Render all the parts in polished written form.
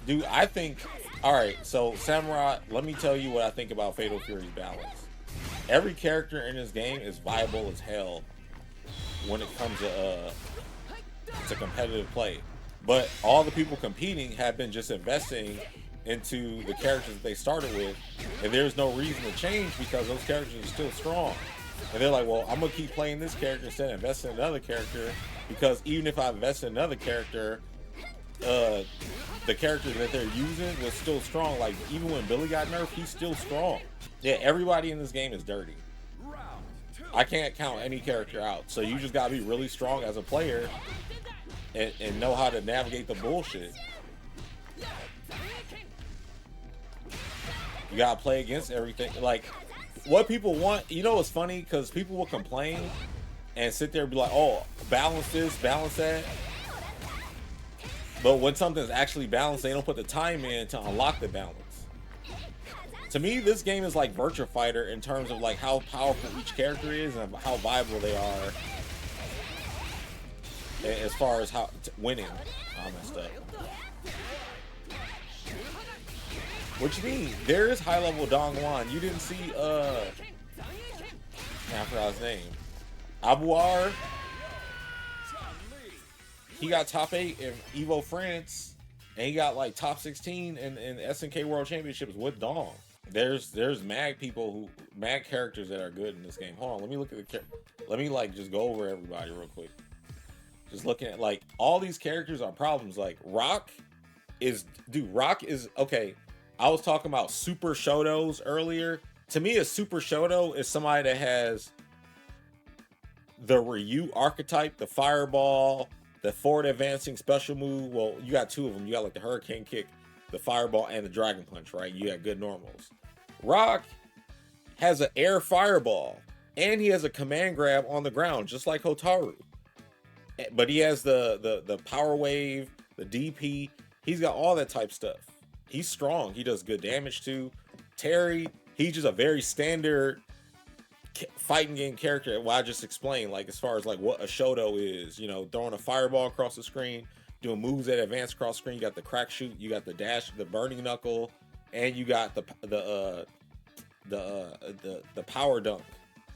Dude, I think. All right, so Samurai, let me tell you what I think about Fatal Fury's balance. Every character in this game is viable as hell when it comes to competitive play, but all the people competing have been just investing into the characters that they started with, and there's no reason to change because those characters are still strong. And they're like, well, I'm gonna keep playing this character instead of investing in another character because even if I invest in another character, uh, the character that they're using was still strong. Like even when Billy got nerfed, he's still strong. Yeah, everybody in this game is dirty. I can't count any character out. So you just gotta be really strong as a player and know how to navigate the bullshit. You gotta play against everything. Like what people want, you know, it's funny because people will complain and sit there and be like, "Oh, balance this, balance that." But when something's actually balanced, they don't put the time in to unlock the balance. To me, this game is like Virtua Fighter in terms of like how powerful each character is and how viable they are as far as how winning. I messed up. What you mean? There is high level Dongwan. You didn't see I forgot his name. Abuar. He got top 8 in Evo France, and he got like top 16 in SNK World Championships with Dong. There's mad characters that are good in this game. Hold on, let me look at let me like just go over everybody real quick. Just looking at like all these characters are problems. Like Rock is okay. I was talking about Super Shotos earlier. To me, a Super Shoto is somebody that has the Ryu archetype, the Fireball, the forward advancing special move. Well, you got two of them. You got like the Hurricane Kick, the Fireball, and the Dragon Punch, right? You got good normals. Rock has an air Fireball, and he has a command grab on the ground, just like Hotaru. But he has the Power Wave, the DP. He's got all that type stuff. He's strong. He does good damage too. Terry, he's just a very standard fighting game character. Well, I just explained, like as far as like what a Shoto is, you know, throwing a fireball across the screen, doing moves that advance across the screen. You got the crack shoot, you got the dash, the burning knuckle, and you got the power dunk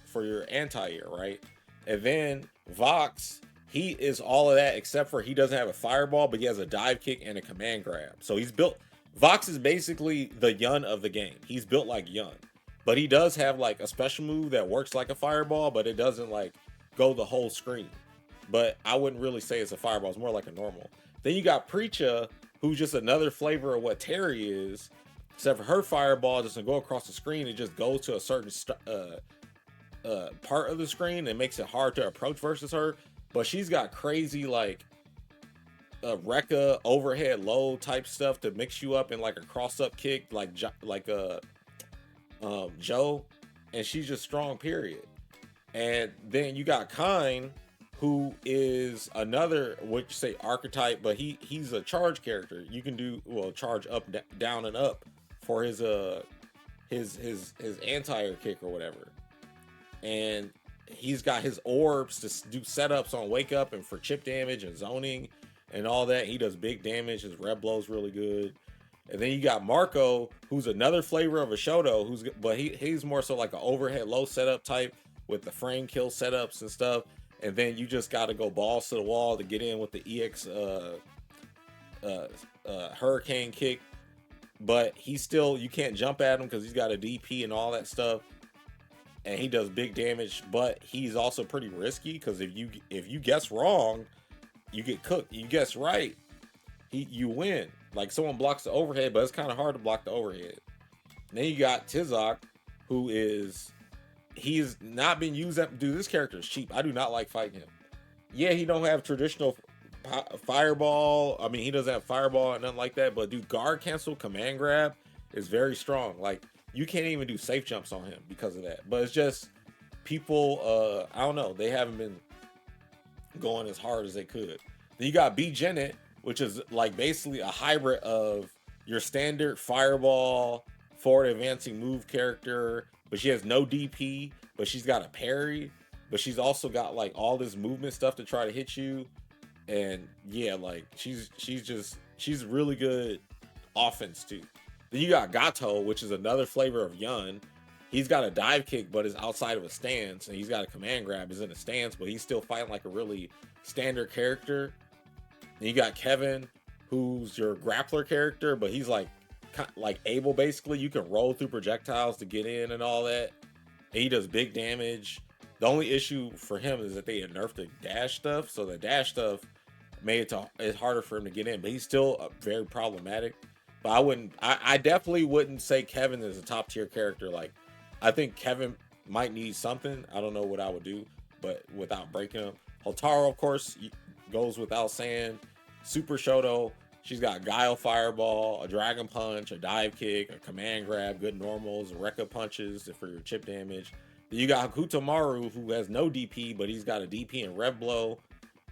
for your anti-air, right? And then Vox, he is all of that except for he doesn't have a fireball, but he has a dive kick and a command grab. So he's built. Vox is basically the Yun of the game. He's built like Yun. But he does have like a special move that works like a fireball, but it doesn't like go the whole screen. But I wouldn't really say it's a fireball. It's more like a normal. Then you got Preacha, who's just another flavor of what Terry is, except for her fireball doesn't go across the screen. It just goes to a certain part of the screen and makes it hard to approach versus her. But she's got crazy like Rekka overhead low type stuff to mix you up in like a cross up kick, like a Joe, and she's just strong, period. And then you got Kine, who is another what you say archetype, but he's a charge character. You can do charge up, down, and up for his anti-air kick or whatever. And he's got his orbs to do setups on wake up and for chip damage and zoning and all that. He does big damage. His red blow's really good. And then you got Marco, who's another flavor of a Shoto, but he's more so like an overhead low setup type with the frame kill setups and stuff. And then you just got to go balls to the wall to get in with the EX Hurricane Kick. But he's still, you can't jump at him because he's got a DP and all that stuff. And he does big damage, but he's also pretty risky because if you guess wrong, you get cooked. You guess right, you win. Like someone blocks the overhead, but it's kind of hard to block the overhead. And then you got Tizok, he's not been used. Dude, this character is cheap. I do not like fighting him. Yeah, he don't have traditional fireball. I mean, he doesn't have fireball and nothing like that. But dude, guard cancel, command grab is very strong. Like you can't even do safe jumps on him because of that. But it's just people. I don't know. They haven't been going as hard as they could. Then you got B Janet, which is like basically a hybrid of your standard fireball forward advancing move character, but she has no DP, but she's got a parry, but she's also got like all this movement stuff to try to hit you. And yeah, like she's really good offense too. Then you got Gato, which is another flavor of Yun. He's got a dive kick, but is outside of a stance, and he's got a command grab, is in a stance, but he's still fighting like a really standard character. And you got Kevin, who's your grappler character, but he's like able basically. You can roll through projectiles to get in and all that. And he does big damage. The only issue for him is that they had nerfed the dash stuff, so the dash stuff made it harder for him to get in. But he's still very problematic. But I definitely wouldn't say Kevin is a top tier character. Like, I think Kevin might need something. I don't know what I would do, but without breaking him. Hotaro, of course, goes without saying. Super Shoto, she's got Guile Fireball, a Dragon Punch, a Dive Kick, a Command Grab, good normals, Rekka Punches for your chip damage. Then you got Hakuto Maru, who has no DP, but he's got a DP and Rev Blow.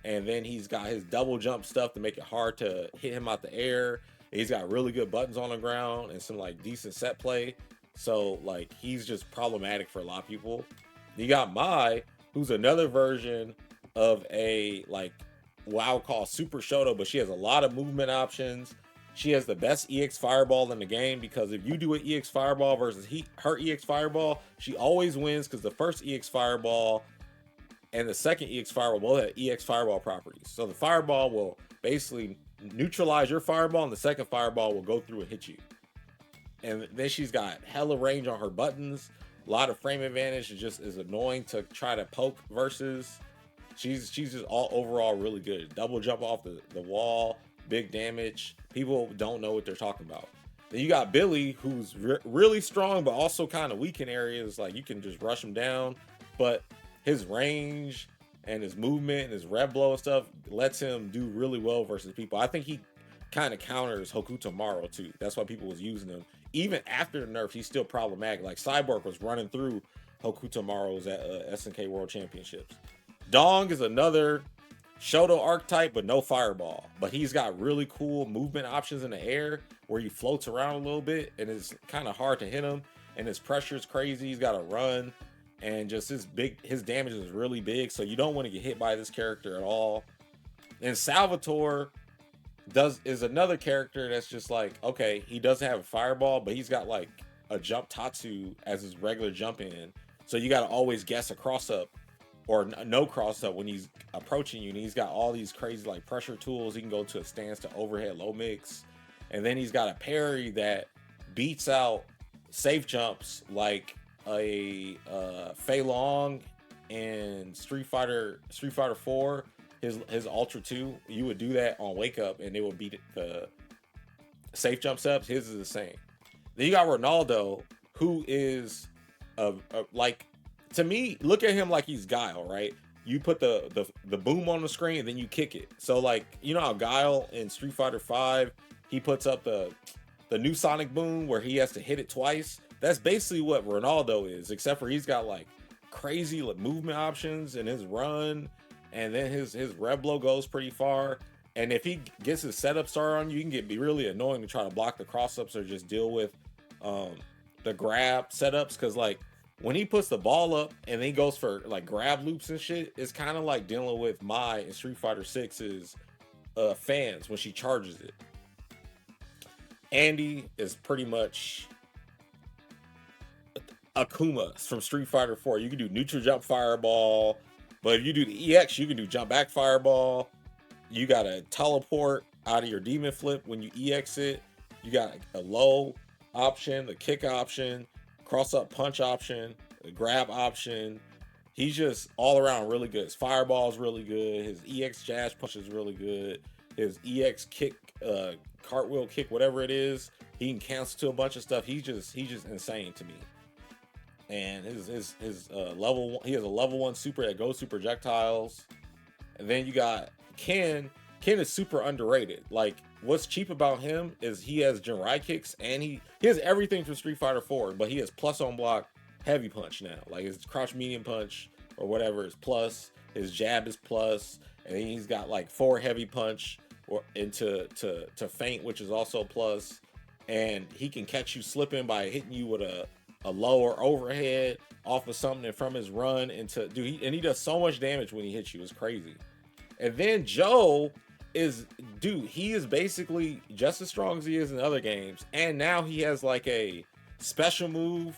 And then he's got his double jump stuff to make it hard to hit him out the air. He's got really good buttons on the ground and some like decent set play. So like he's just problematic for a lot of people. You got Mai, who's another version of a like what I would call Super Shoto, but she has a lot of movement options. She has the best EX Fireball in the game because if you do an EX Fireball versus her EX Fireball, she always wins because the first EX Fireball and the second EX Fireball both have EX Fireball properties. So the Fireball will basically neutralize your Fireball, and the second Fireball will go through and hit you. And then she's got hella range on her buttons, a lot of frame advantage. It just is annoying to try to poke versus. She's just all overall really good. Double jump off the wall, big damage. People don't know what they're talking about. Then you got Billy, who's really strong, but also kind of weak in areas. Like you can just rush him down, but his range and his movement and his Rev Blow and stuff lets him do really well versus people. I think he kind of counters Hokuto Maru too. That's why people was using him. Even after the nerf, he's still problematic. Like Cyborg was running through Hokuto Maru's at SNK World Championships. Dong is another Shoto archetype, but no fireball. But he's got really cool movement options in the air where he floats around a little bit, and it's kind of hard to hit him. And his pressure is crazy. He's got to run, and just his damage is really big. So you don't want to get hit by this character at all. And Salvatore is another character that's just like, okay, he doesn't have a fireball, but he's got like a jump tatsu as his regular jump in. So you got to always guess a cross up or no cross up when he's approaching you. And he's got all these crazy like pressure tools. He can go to a stance to overhead low mix. And then he's got a parry that beats out safe jumps like a Fei Long and Street Fighter 4. His Ultra 2, you would do that on Wake Up and it would beat the safe jump steps. His is the same. Then you got Ronaldo, who is like, to me, look at him like he's Guile, right? You put the boom on the screen and then you kick it. So like, you know how Guile in Street Fighter 5, he puts up the new Sonic Boom where he has to hit it twice. That's basically what Ronaldo is, except for he's got like crazy like, movement options in his run. And then his Rev Blow goes pretty far. And if he gets his setup started on you, you can be really annoying to try to block the cross-ups or just deal with the grab setups. Because, like, when he puts the ball up and then he goes for, like, grab loops and shit, it's kind of like dealing with Mai in Street Fighter 6's fans when she charges it. Andy is pretty much Akuma from Street Fighter 4. You can do neutral jump fireball. But if you do the EX, you can do jump back fireball. You got to teleport out of your demon flip when you EX it. You got a low option, the kick option, cross up punch option, the grab option. He's just all around really good. His fireball is really good. His EX jazz punch is really good. His EX kick, cartwheel kick, whatever it is, he can cancel to a bunch of stuff. He's just insane to me. And his level 1, he has a level 1 super that goes through projectiles. And then you got Ken. Ken is super underrated. Like, what's cheap about him is he has Jinrai kicks and he has everything from Street Fighter 4, but he has plus on block heavy punch now. Like his crouch medium punch or whatever is plus, his jab is plus, and then he's got like 4 heavy punch or into to feint, which is also plus. And he can catch you slipping by hitting you with a lower overhead off of something from his run into and he does so much damage when he hits you. It's crazy. And then Joe is, dude, he is basically just as strong as he is in other games, and now he has like a special move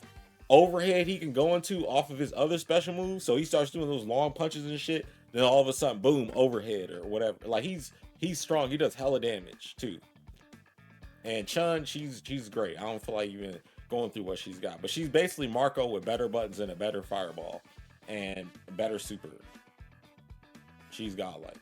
overhead he can go into off of his other special moves. So he starts doing those long punches and shit. Then all of a sudden, boom, overhead or whatever. Like he's strong. He does hella damage too. And Chun, she's great. I don't feel like even going through what she's got, but she's basically Marco with better buttons and a better fireball and better super. She's godlike.